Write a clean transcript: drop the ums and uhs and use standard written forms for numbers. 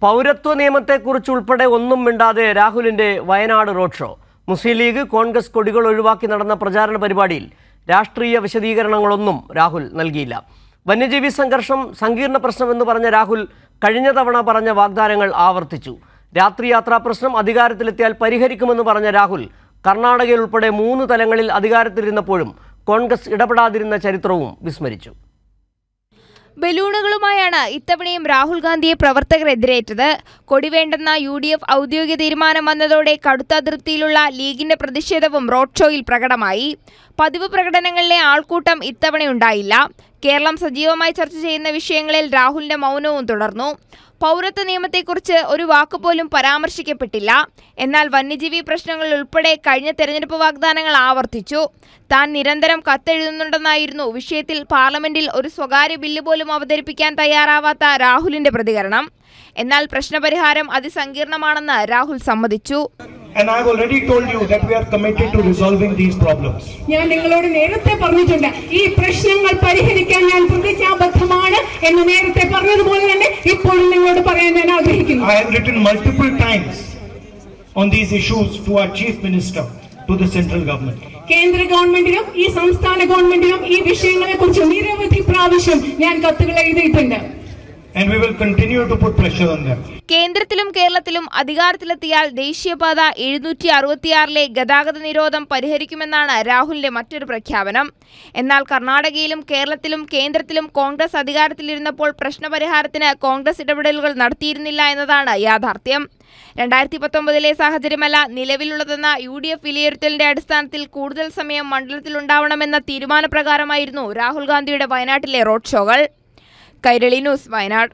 പൗരത്വ നിയമത്തെക്കുറിച്ചുൾപ്പെടെ ഒന്നും മിണ്ടാതെ രാഹുലിന്റെ വയനാട് റോഡ് ഷോ. മുസ്ലിം ലീഗ് കോൺഗ്രസ് കൊടികൾ ഒഴിവാക്കി നടന്ന പ്രചാരണ പരിപാടിയിൽ രാഷ്ട്രീയ വിശദീകരണങ്ങളൊന്നും രാഹുൽ നൽകിയില്ല. വന്യജീവി സംഘർഷം സങ്കീർണ പ്രശ്നമെന്ന് പറഞ്ഞ രാഹുൽ കഴിഞ്ഞ തവണ പറഞ്ഞ വാഗ്ദാനങ്ങൾ ആവർത്തിച്ചു. രാത്രി യാത്രാ പ്രശ്നം അധികാരത്തിലെത്തിയാൽ പരിഹരിക്കുമെന്ന് പറഞ്ഞ രാഹുൽ കർണാടകയിൽ ഉൾപ്പെടെ 3 തലങ്ങളിൽ അധികാരത്തിലിരുന്നപ്പോഴും കോൺഗ്രസ് ഇടപെടാതിരുന്ന ചരിത്രവും വിസ്മരിച്ചു. ബലൂണുകളുമായാണ് ഇത്തവണയും രാഹുൽ ഗാന്ധിയെ പ്രവർത്തകർ എതിരേറ്റത്. കൊടിവേണ്ടെന്ന UDF ഔദ്യോഗിക തീരുമാനം വന്നതോടെ കടുത്ത അതൃപ്തിയിലുള്ള ലീഗിന്റെ പ്രതിഷേധവും റോഡ് ഷോയിൽ പ്രകടമായി. പതിവ് പ്രകടനങ്ങളിലെ ആൾക്കൂട്ടം ഇത്തവണയുണ്ടായില്ല. കേരളം സജീവമായി ചർച്ച ചെയ്യുന്ന വിഷയങ്ങളിൽ രാഹുലിന്റെ മൗനവും തുടർന്നു. പൗരത്വ നിയമത്തെക്കുറിച്ച് ഒരു വാക്കുപോലും പരാമർശിക്കപ്പെട്ടില്ല. എന്നാൽ വന്യജീവി പ്രശ്നങ്ങൾ ഉൾപ്പെടെ കഴിഞ്ഞ തെരഞ്ഞെടുപ്പ് വാഗ്ദാനങ്ങൾ ആവർത്തിച്ചു. താൻ നിരന്തരം കത്തെഴുതുന്നുണ്ടെന്നായിരുന്നു വിഷയത്തിൽ പാർലമെന്റിൽ ഒരു സ്വകാര്യ ബില്ല് പോലും അവതരിപ്പിക്കാൻ തയ്യാറാവാത്ത രാഹുലിന്റെ പ്രതികരണം. എന്നാൽ പ്രശ്നപരിഹാരം അതിസങ്കീർണമാണെന്ന് രാഹുൽ സമ്മതിച്ചു. And I have already told you that we are committed to resolving these problems. ഞാൻ നിങ്ങളോട് നേരത്തെ പറഞ്ഞിട്ടുണ്ട്, ഈ പ്രശ്നങ്ങൾ പരിഹരിക്കാൻ ഞാൻ പ്രതിജ്ഞാബദ്ധമാണ് എന്ന് നേരത്തെ പറഞ്ഞതുപോലെ തന്നെ ഇപ്പോഴും നിങ്ങളോട് പറയാൻ ഞാൻ ആഗ്രഹിക്കുന്നു. I have written multiple times on these issues to our chief minister, to the central government. കേന്ദ്ര ഗവൺമെന്റിനും ഈ സംസ്ഥാന ഗവൺമെന്റിനും ഈ വിഷയങ്ങളെക്കുറിച്ച് നിരവധി പ്രാവശ്യം ഞാൻ കത്തുകൾ എഴുതിയിട്ടുണ്ട്. And we will continue to put pressure on them. കേന്ദ്രത്തിലും കേരളത്തിലും അധികാരത്തിലെത്തിയാൽ ദേശീയപാത 766 ഗതാഗത നിരോധം പരിഹരിക്കുമെന്നാണ് രാഹുലിന്റെ മറ്റൊരു പ്രഖ്യാപനം. എന്നാൽ കർണാടകയിലും കേരളത്തിലും കേന്ദ്രത്തിലും കോൺഗ്രസ് അധികാരത്തിലിരുന്നപ്പോൾ പ്രശ്നപരിഹാരത്തിന് കോൺഗ്രസ് ഇടപെടലുകൾ നടത്തിയിരുന്നില്ല എന്നതാണ് യാഥാർത്ഥ്യം. 2019 സാഹചര്യമല്ല നിലവിലുള്ളതെന്ന UDF വിലയിരുത്തലിന്റെ അടിസ്ഥാനത്തിൽ കൂടുതൽ സമയം മണ്ഡലത്തിലുണ്ടാവണമെന്ന തീരുമാനപ്രകാരമായിരുന്നു രാഹുൽ ഗാന്ധിയുടെ വയനാട്ടിലെ റോഡ് ഷോകൾ. കൈരളി ന്യൂസ്, വയനാട്.